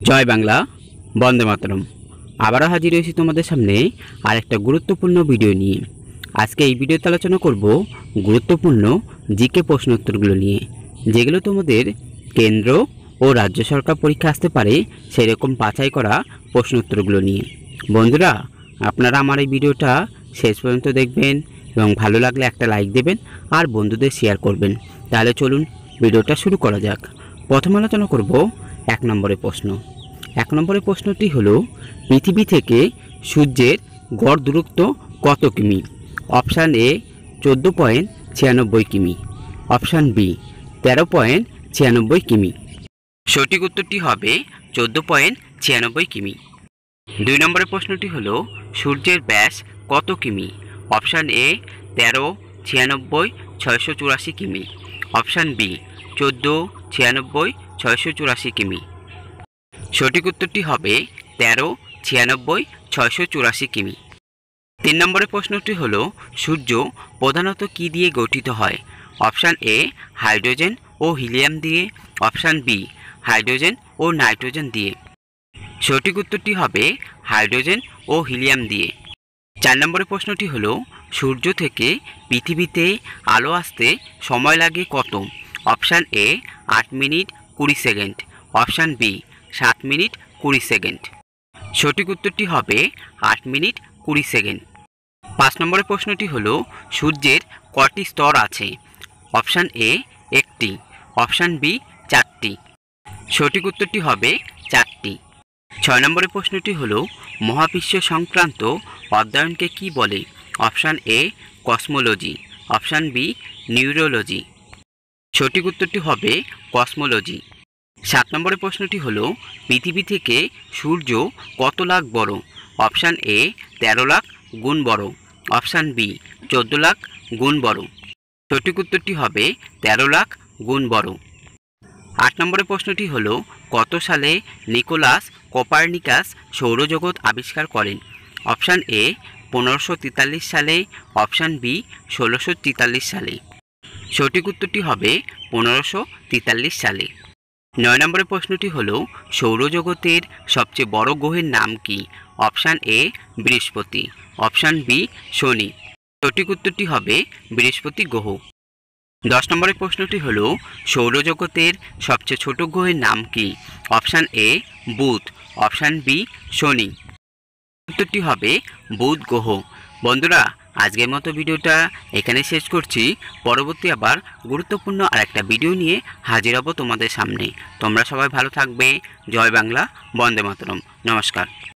জয় বাংলা, বন্দে মাতরম। আবারও হাজির হয়েছি তোমাদের সামনে আরেকটা গুরুত্বপূর্ণ ভিডিও নিয়ে। আজকে এই ভিডিওতে আলোচনা করব গুরুত্বপূর্ণ জিকে প্রশ্ন উত্তরগুলো নিয়ে, যেগুলো তোমাদের কেন্দ্র ও রাজ্য সরকার পরীক্ষা আসতে পারে সেরকম বাছাই করা প্রশ্ন উত্তরগুলো নিয়ে। বন্ধুরা, আপনারা আমার এই ভিডিওটা শেষ পর্যন্ত দেখবেন এবং ভালো লাগলে একটা লাইক দেবেন আর বন্ধুদের শেয়ার করবেন। তাহলে চলুন ভিডিওটা শুরু করা যাক। প্রথম আলোচনা করব 1 নম্বরের প্রশ্ন। 1 নম্বরের প্রশ্নটি হলো, পৃথিবী থেকে সূর্যের গড় দূরত্ব কত কিমি? অপশান এ 14.96 কিমি, অপশান বি 13.96 কিমি। সঠিক উত্তরটি হবে 14.96 কিমি। 2 নম্বরের প্রশ্নটি হলো, সূর্যের ব্যাস কত কিমি? অপশান এ 13, 96, 684 কিমি, অপশান বি 14, 96, 684 কিমি। সঠিক উত্তরটি হবে 13, 96, 684 কিমি। 3 নম্বরের প্রশ্নটি হলো, সূর্য প্রধানত কী দিয়ে গঠিত হয়? অপশান এ হাইড্রোজেন ও হিলিয়াম দিয়ে, অপশান বি হাইড্রোজেন ও নাইট্রোজেন দিয়ে। সঠিক উত্তরটি হবে হাইড্রোজেন ও হিলিয়াম দিয়ে। 4 নম্বরের প্রশ্নটি হলো, সূর্য থেকে পৃথিবীতে আলো আসতে সময় লাগে কত? Option A 8 minute 20 second, option B 7 minute 20 second. সঠিক উত্তরটি হবে 8 মিনিট 20 সেকেন্ড। 5 নম্বরের প্রশ্নটি হলো, সূর্যের কটি স্তর আছে? অপশান এ 1টি, অপশান বি 4টি। সঠিক উত্তরটি হবে 4টি। 6 নম্বরের প্রশ্নটি হলো, মহাবিশ্ব সংক্রান্ত অধ্যয়নকে কি বলে? Option A cosmology, option B neurology. সঠিক উত্তরটি হবে কসমোলজি। 7 নম্বরের প্রশ্নটি হলো, পৃথিবী থেকে সূর্য কত লাখ বড়? অপশান এ 13 লাখ গুণ বড়, অপশান বি 14 লাখ গুণ বড়। সঠিক উত্তরটি হবে 13 লাখ গুণ বড়। 8 নম্বরের প্রশ্নটি হলো, কত সালে নিকোলাস কোপার্নিকাস সৌরজগৎ আবিষ্কার করেন? অপশান এ 1543 সালে, অপশান বি 1643 সালে। সঠিক উত্তরটি হবে 1543 সালে। 9 নম্বরের প্রশ্নটি হলো, সৌরজগতের সবচেয়ে বড় গ্রহের নাম কি? অপশান এ বৃহস্পতি, অপশান বি শনি। সঠিক উত্তরটি হবে বৃহস্পতি গ্রহ। 10 নম্বরের প্রশ্নটি হলো, সৌরজগতের সবচেয়ে ছোট গ্রহের নাম কি? অপশান এ বুধ, অপশান বি শনি। উত্তরটি হবে বুধ গ্রহ। বন্ধুরা, আজকের মতো ভিডিওটা এখানে শেষ করছি। পরবর্তী আবার গুরুত্বপূর্ণ আরেকটা ভিডিও নিয়ে হাজির হব তোমাদের সামনে। তোমরা সবাই ভালো থাকবে। জয় বাংলা, বন্দে মাতরম। নমস্কার।